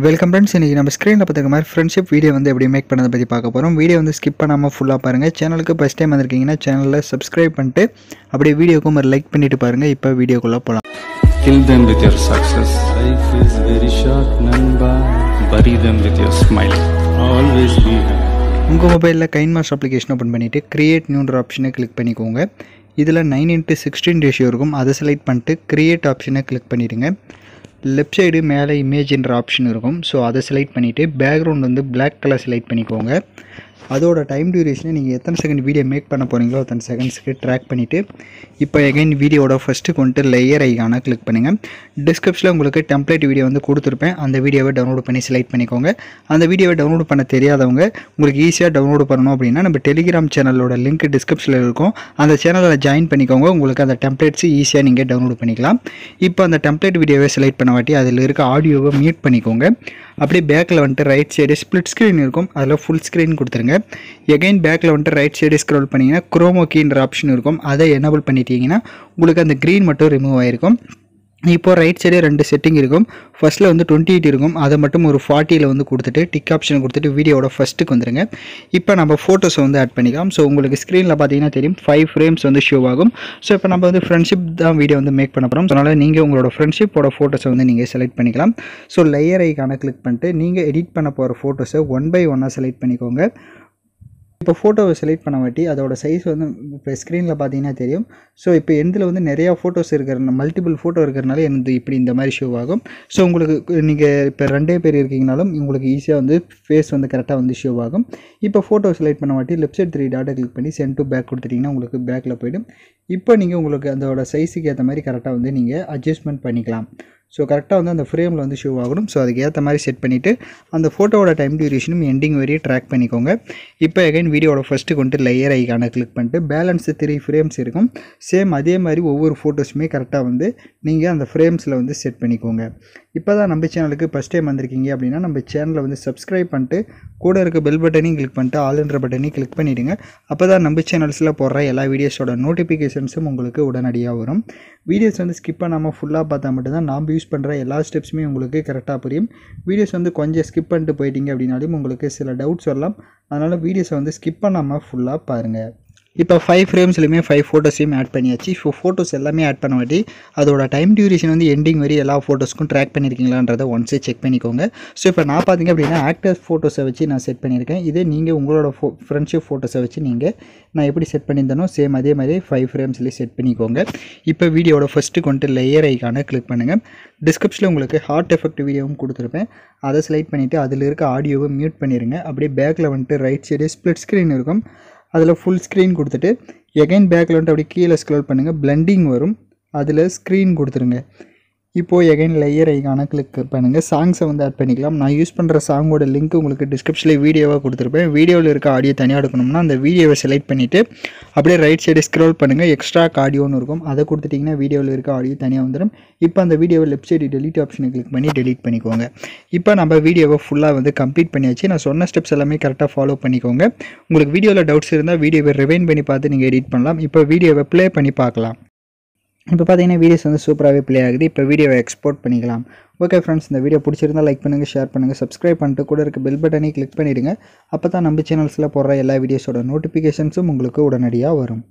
Welcome friends. இன்னைக்கு நம்ம ஸ்க்ரீனில் பார்த்துக்க மாதிரி ஃப்ரெண்ட்ஷிப் வீடியோ வந்து எப்படி மேக் பண்ணதை பற்றி பார்க்க போகிறோம். வீடியோ வந்து ஸ்கிப் பண்ணாமல் ஃபுல்லாக பாருங்கள். சேனலுக்கு ஃபஸ்ட் டைம் வந்திருக்கீங்கன்னா சேனலில் சப்ஸ்கிரைப் பண்ணிட்டு அப்படியே வீடியோக்கும் ஒரு லைக் பண்ணிட்டு பாருங்கள். இப்போ வீடியோக்குள்ளே போகலாம். Kill them with your success. Life is very short, Namba. Bury them with your smile. Always be happy. உங்கள் மொபைலில் கைன்மாஸ்டர் அப்ளிகேஷன் ஓப்பன் பண்ணிவிட்டு கிரியேட் நியூன்ற ஆப்ஷனை கிளிக் பண்ணிக்கோங்க. இதில் 9:16 ரேஷியோ இருக்கும். அதை செலக்ட் பண்ணிட்டு கிரியேட் ஆப்ஷனை கிளிக் பண்ணிவிடுங்க. லெஃப்ட் சைடு மேலே இமேஜ்ன்ற ஆப்ஷன் இருக்கும். ஸோ அதை செலக்ட் பண்ணிவிட்டு பேக்ரவுண்ட் வந்து பிளாக் கலர் செலக்ட் பண்ணிக்கோங்க. அதோட டைம் டியூரேஷனை நீங்கள் எத்தனை செகண்ட் வீடியோ மேக் பண்ண போகிறீங்களோ அத்தனை செகண்ட்ஸுக்கு ட்ராக் பண்ணிவிட்டு இப்போ எகைன் வீடியோட ஃபஸ்ட்டு கொண்டு லேயர் ஐகானை கிளிக் பண்ணுங்கள். டிஸ்கிரிப்ஷனில் உங்களுக்கு டெம்ப்ளேட் வீடியோ வந்து கொடுத்துருப்பேன். அந்த வீடியோவை டவுன்லோட் பண்ணி செலக்ட் பண்ணிக்கோங்க. அந்த வீடியோவை டவுன்லோட் பண்ண தெரியாதவங்க உங்களுக்கு ஈஸியாக டவுன்லோட் பண்ணணும் அப்படின்னா நம்ம டெலிகிராம் சேனலோட லிங்க் டிஸ்கிரிப்ஷனில் இருக்கும். அந்த சேனலில் ஜாயின் பண்ணிக்கோங்க. உங்களுக்கு அந்த டெம்ப்ளேட்ஸ் ஈஸியாக நீங்கள் டவுன்லோட் பண்ணிக்கலாம். இப்போ அந்த டெம்ப்ளேட் வீடியோவை செலக்ட் பண்ண வாட்டி அதில் இருக்க ஆடியோவை மியூட் பண்ணிக்கோங்க. அப்படியே பேக்கில் வந்துட்டு ரைட் சைடு ஸ்ப்ளிட் ஸ்க்ரீன் இருக்கும். அதில் ஃபுல் ஸ்க்ரீன் கொடுத்துருங்க. எகைன் பேக்கில் வந்துட்டு ரைட் சைடு ஸ்க்ரோல் பண்ணிங்கன்னா குரோமோ கீன்ற ஆப்ஷன் இருக்கும். அதை எனேபிள் பண்ணிட்டீங்கன்னா உங்களுக்கு அந்த க்ரீன் மட்டும் ரிமூவ் ஆகிருக்கும். இப்போது ரைட் சைடே 2 செட்டிங் இருக்கும். ஃபஸ்ட்டில் வந்து 28 இருக்கும். அதை மட்டும் ஒரு 40 வந்து கொடுத்துட்டு டிக் ஆப்ஷன் கொடுத்துட்டு வீடியோட ஃபஸ்ட்டுக்கு வந்துடுங்க. இப்போ நம்ம ஃபோட்டோஸை வந்து ஆட் பண்ணிக்கலாம். ஸோ உங்களுக்கு ஸ்க்ரீனில் பார்த்தீங்கன்னா தெரியும் 5 ஃப்ரேம்ஸ் வந்து ஷோ ஆகும். ஸோ இப்போ நம்ம வந்து ஃப்ரெண்ட்ஷிப் தான் வீடியோ வந்து மேக் பண்ண போகிறோம். அதனால் நீங்கள் உங்களோட ஃப்ரெண்ட்ஷிப்போட ஃபோட்டோஸை வந்து நீங்கள் செலக்ட் பண்ணிக்கலாம். ஸோ லேயர் ஐகானை கிளிக் பண்ணிட்டு நீங்கள் எடிட் பண்ண போகிற ஃபோட்டோஸை 1 by 1 செலக்ட் பண்ணிக்கோங்க. இப்போ ஃபோட்டோவை செலக்ட் பண்ண வாட்டி அதோட சைஸ் வந்து இப்போ ஸ்க்ரீனில் பார்த்தீங்கன்னா தெரியும். ஸோ இப்போ எந்தில் வந்து நிறையா ஃபோட்டோஸ் இருக்கிற மல்டிபிள் ஃபோட்டோ இருக்கிறனால எனக்கு இப்படி இந்த மாதிரி ஷோ ஆகும். ஸோ உங்களுக்கு நீங்கள் இப்போ 2 பேர் இருக்கீங்கனாலும் உங்களுக்கு ஈஸியாக வந்து ஃபேஸ் வந்து கரெக்டாக வந்து ஷோ ஆகும். இப்போ ஃபோட்டோ செலக்ட் பண்ண வாட்டி லெஃப்ட் சைட் 3 டாட்டை கிளிக் பண்ணி சென்ட் டு பேக் கொடுத்துட்டிங்கன்னா உங்களுக்கு பேக்கில் போய்டும். இப்போ நீங்கள் உங்களுக்கு அதோட சைஸுக்கு ஏற்ற மாதிரி கரெக்டாக வந்து நீங்கள் அட்ஜஸ்ட்மெண்ட் பண்ணிக்கலாம். ஸோ கரெக்டாக வந்து அந்த ஃப்ரேமில் வந்து ஷோ ஆகணும். ஸோ அதுக்கு ஏற்ற மாதிரி செட் பண்ணிவிட்டு அந்த ஃபோட்டோவோட டைம் டியூரேஷனும் எண்டிங் வரையே ட்ராக் பண்ணிக்கோங்க. இப்போ எகைன் வீடியோட ஃபஸ்ட்டு கொண்டு லேயர் ஐகானை கிளிக் பண்ணிட்டு பேலன்ஸ் 3 ஃப்ரேம்ஸ் இருக்கும். சேம் அதே மாதிரி ஒவ்வொரு ஃபோட்டோஸுமே கரெக்டாக வந்து நீங்கள் அந்த ஃப்ரேம்ஸில் வந்து செட் பண்ணிக்கோங்க. இப்போ தான் நம்ம சேனலுக்கு ஃபஸ்ட் டைம் வந்திருக்கீங்க அப்படின்னா நம்ம சேனலை வந்து சப்ஸ்கிரைப் பண்ணிட்டு கூட இருக்க பெல் பட்டனையும் கிளிக் பண்ணிட்டு ஆல்ன்ற பட்டனையும் கிளிக் பண்ணிவிடுங்க. அப்போ தான் நம்ம சேனல்ஸில் போடுற எல்லா வீடியோஸோட நோட்டிஃபிகேஷன்ஸும் உங்களுக்கு உடனடியாக வரும். வீடியோஸ் வந்து ஸ்கிப் பண்ணாமல் ஃபுல்லாக பார்த்தா மட்டும்தான் நாம் யூஸ் பண்ணுற எல்லா ஸ்டெப்ஸுமே உங்களுக்கு கரெக்டாக புரியும். வீடியோஸ் வந்து கொஞ்சம் ஸ்கிப் பண்ணிட்டு போயிட்டீங்க அப்படின்னாலும் உங்களுக்கு சில டவுட்ஸ் வரலாம். அதனால் வீடியோஸை வந்து ஸ்கிப் பண்ணாமல் ஃபுல்லாக பாருங்கள். இப்போ 5 ஃப்ரேம்ஸ்லையுமே 5 ஃபோட்டோஸையும் ஆட் பண்ணியாச்சு. இப்போ ஃபோட்டோஸ் எல்லாமே ஆட் பண்ண வாட்டி அதோட டைம் டியூரேஷன் வந்து எண்டிங் வரை எல்லா ஃபோட்டோஸ்க்கும் ட்ராக் பண்ணியிருக்கீங்களான்றதை ஒன்ஸே செக் பண்ணிக்கோங்க. ஸோ இப்போ நான் பார்த்தீங்க அப்படின்னா ஆக்டர்ஸ் ஃபோட்டோஸை வச்சு நான் செட் பண்ணியிருக்கேன். இதே நீங்கள் உங்களோட ஃப்ரெண்ட்ஷிப் ஃபோட்டோஸை வச்சு நான் எப்படி செட் பண்ணியிருந்தேனோ சேம் அதே மாதிரி 5 ஃப்ரேம்ஸ்லேயே செட் பண்ணிக்கோங்க. இப்போ வீடியோட ஃபஸ்ட்டு கொண்டு லேயர் ஐகானை கிளிக் பண்ணுங்கள். டிஸ்கிரிப்ஷனில் உங்களுக்கு ஹார்ட் எஃபெக்ட் வீடியோவும் கொடுத்துருப்பேன். அதை செலக்ட் பண்ணிவிட்டு அதில் இருக்க ஆடியோவை மியூட் பண்ணிடுங்க. அப்படியே பேக்கில் வந்துட்டு ரைட் சைடு ஸ்ப்ளிட் ஸ்க்ரீன் இருக்கும். அதில் ஃபுல் ஸ்க்ரீன் கொடுத்துட்டு எகைன் பேக்கில் வந்துட்டு அப்படியே கீழே ஸ்க்ரோல் பண்ணுங்கள். பிளெண்டிங் வரும். அதில் ஸ்க்ரீன் கொடுத்துருங்க. இப்போது எகைன் லேயர் ஐகானை கிளிக் பண்ணுங்கள். சாங்ஸை வந்து ஆட் பண்ணிக்கலாம். நான் யூஸ் பண்ணுற சாங்கோட லிங்க் உங்களுக்கு டிஸ்கிரிப்ஷனில் வீடியோவாக கொடுத்துருப்பேன். வீடியோவில் இருக்க ஆடியோ தனியாக எடுக்கணும்னா அந்த வீடியோவை செலக்ட் பண்ணிவிட்டு அப்படியே ரைட் சைடு ஸ்க்ரோல் பண்ணுங்கள். எக்ஸ்ட்ரா ஆடியோன்னு இருக்கும். அதை கொடுத்துட்டிங்கன்னா வீடியோவில் இருக்க ஆடியோ தனியாக வந்துடும். இப்போ அந்த வீடியோவை லெஃப்ட் சைடு டெலிட் ஆப்ஷனை கிளிக் பண்ணி டெலிட் பண்ணிக்கோங்க. இப்போ நம்ம வீடியோவை ஃபுல்லாக வந்து கம்ப்ளீட் பண்ணியாச்சு. நான் சொன்ன ஸ்டெப்ஸ் எல்லாமே கரெக்டாக ஃபாலோ பண்ணிக்கோங்க. உங்களுக்கு வீடியோவில் டவுட்ஸ் இருந்தால் வீடியோவை ரிவைண்ட் பண்ணி பார்த்து நீங்கள் எடிட் பண்ணலாம். இப்போ வீடியோவை ப்ளே பண்ணி பார்க்கலாம். இப்போ பார்த்தீங்கன்னா வீடியோஸ் வந்து சூப்பராகவே ப்ளே ஆகுது. இப்போ வீடியோவை எக்ஸ்போர்ட் பண்ணிக்கலாம். ஓகே ஃப்ரெண்ட்ஸ், இந்த வீடியோ பிடிச்சிருந்தால் லைக் பண்ணுங்கள், ஷேர் பண்ணுங்கள், சப்ஸ்கிரைப் பண்ணிட்டு கூட இருக்க பெல் பட்டனையும் கிளிக் பண்ணிவிடுங்க. அப்போ தான் நம்ம சேனல்ஸில் போடுற எல்லா வீடியோஸோட நோட்டிஃபிகேஷன்ஸும் உங்களுக்கு உடனடியாக வரும்.